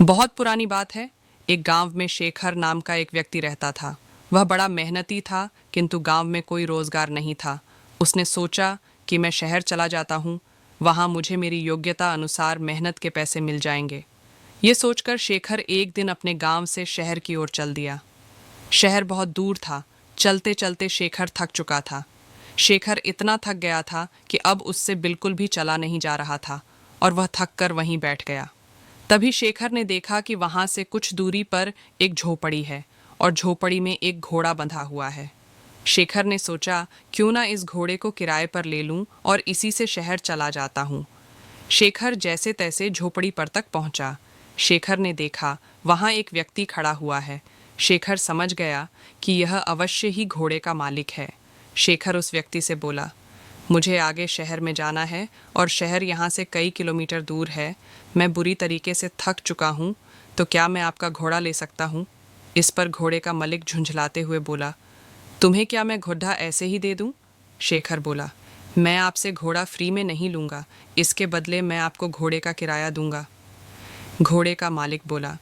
बहुत पुरानी बात है। एक गांव में शेखर नाम का एक व्यक्ति रहता था। वह बड़ा मेहनती था, किंतु गांव में कोई रोजगार नहीं था। उसने सोचा कि मैं शहर चला जाता हूँ, वहां मुझे मेरी योग्यता अनुसार मेहनत के पैसे मिल जाएंगे। ये सोचकर शेखर एक दिन अपने गांव से शहर की ओर चल दिया। शहर बहुत दूर था। चलते चलते शेखर थक चुका था। शेखर इतना थक गया था कि अब उससे बिल्कुल भी चला नहीं जा रहा था और वह थक कर वहीं बैठ गया। तभी शेखर ने देखा कि वहां से कुछ दूरी पर एक झोपड़ी है और झोपड़ी में एक घोड़ा बंधा हुआ है। शेखर ने सोचा, क्यों ना इस घोड़े को किराए पर ले लूं और इसी से शहर चला जाता हूं। शेखर जैसे तैसे झोपड़ी पर तक पहुंचा। शेखर ने देखा वहां एक व्यक्ति खड़ा हुआ है। शेखर समझ गया कि यह अवश्य ही घोड़े का मालिक है। शेखर उस व्यक्ति से बोला, मुझे आगे शहर में जाना है और शहर यहाँ से कई किलोमीटर दूर है। मैं बुरी तरीके से थक चुका हूँ, तो क्या मैं आपका घोड़ा ले सकता हूँ? इस पर घोड़े का मालिक झुंझलाते हुए बोला, तुम्हें क्या मैं घोड़ा ऐसे ही दे दूं? शेखर बोला, मैं आपसे घोड़ा फ्री में नहीं लूंगा, इसके बदले मैं आपको घोड़े का किराया दूंगा। घोड़े का मालिक बोला,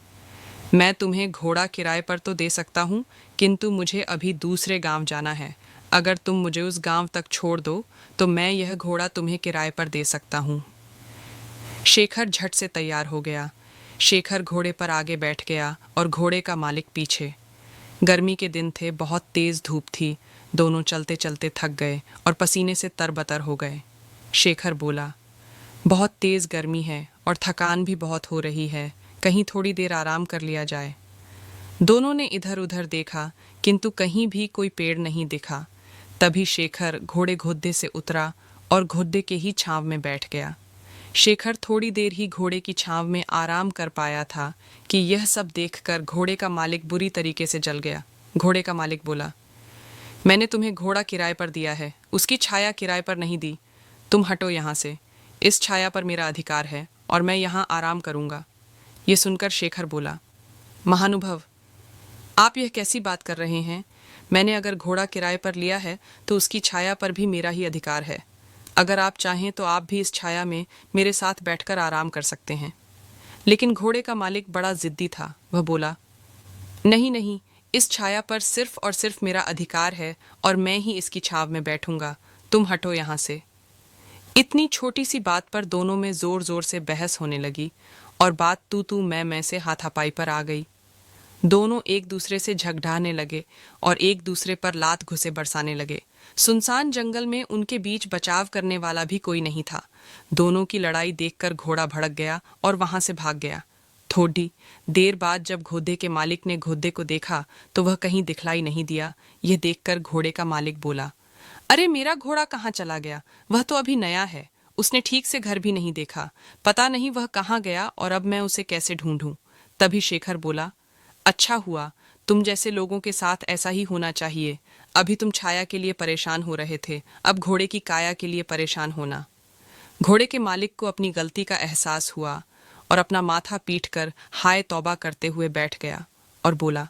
मैं तुम्हें घोड़ा किराए पर तो दे सकता हूँ, किंतु मुझे अभी दूसरे गांव जाना है। अगर तुम मुझे उस गांव तक छोड़ दो तो मैं यह घोड़ा तुम्हें किराए पर दे सकता हूँ। शेखर झट से तैयार हो गया। शेखर घोड़े पर आगे बैठ गया और घोड़े का मालिक पीछे। गर्मी के दिन थे, बहुत तेज धूप थी। दोनों चलते चलते थक गए और पसीने से तरबतर हो गए। शेखर बोला, बहुत तेज गर्मी है और थकान भी बहुत हो रही है, कहीं थोड़ी देर आराम कर लिया जाए। दोनों ने इधर उधर देखा, किंतु कहीं भी कोई पेड़ नहीं दिखा। तभी शेखर घोड़े घोड़े से उतरा और घोड़े के ही छांव में बैठ गया। शेखर थोड़ी देर ही घोड़े की छांव में आराम कर पाया था कि यह सब देखकर घोड़े का मालिक बुरी तरीके से जल गया। घोड़े का मालिक बोला, मैंने तुम्हें घोड़ा किराए पर दिया है, उसकी छाया किराए पर नहीं दी। तुम हटो यहाँ से। इस छाया पर मेरा अधिकार है और मैं यहाँ आराम करूँगा। ये सुनकर शेखर बोला, महानुभव, आप यह कैसी बात कर रहे हैं? मैंने अगर घोड़ा किराए पर लिया है तो उसकी छाया पर भी मेरा ही अधिकार है। अगर आप चाहें तो आप भी इस छाया में मेरे साथ बैठकर आराम कर सकते हैं। लेकिन घोड़े का मालिक बड़ा जिद्दी था। वह बोला, नहीं नहीं, इस छाया पर सिर्फ और सिर्फ मेरा अधिकार है और मैं ही इसकी छाव में बैठूंगा। तुम हटो यहाँ से। इतनी छोटी सी बात पर दोनों में जोर जोर से बहस होने लगी और बात तू तू मैं से हाथापाई पर आ गई। दोनों एक दूसरे से झगड़ाने लगे और एक दूसरे पर लात घुसे बरसाने लगे। सुनसान जंगल में उनके बीच बचाव करने वाला भी कोई नहीं था। दोनों की लड़ाई देखकर घोड़ा भड़क गया और वहां से भाग गया। थोड़ी देर बाद जब घोड़े के मालिक ने घोड़े को देखा तो वह कहीं दिखलाई नहीं दिया। यह देखकर घोड़े का मालिक बोला, अरे मेरा घोड़ा कहाँ चला गया? वह तो अभी नया है। उसने ठीक से घर भी नहीं देखा। पता नहीं वह कहाँ गया और अब मैं उसे कैसे ढूंढूं? तभी शेखर बोला, अच्छा हुआ, तुम जैसे लोगों के साथ ऐसा ही होना चाहिए। अभी तुम छाया के लिए परेशान हो रहे थे, अब घोड़े की काया के लिए परेशान होना। घोड़े के मालिक को अपनी गलती का एहसास हुआ और अपना माथा पीटकर हाय तौबा करते हुए बैठ गया और बोला,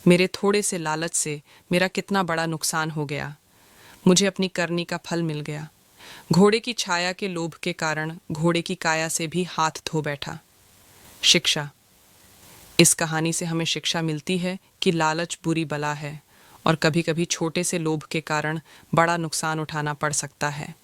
मेरे थोड़े से लालच से मेरा कितना बड़ा नुकसान हो गया। मुझे अपनी करनी का फल मिल गया। घोड़े की छाया के लोभ के कारण घोड़े की काया से भी हाथ धो बैठा। शिक्षा। इस कहानी से हमें शिक्षा मिलती है कि लालच बुरी बला है और कभी कभी छोटे से लोभ के कारण बड़ा नुकसान उठाना पड़ सकता है।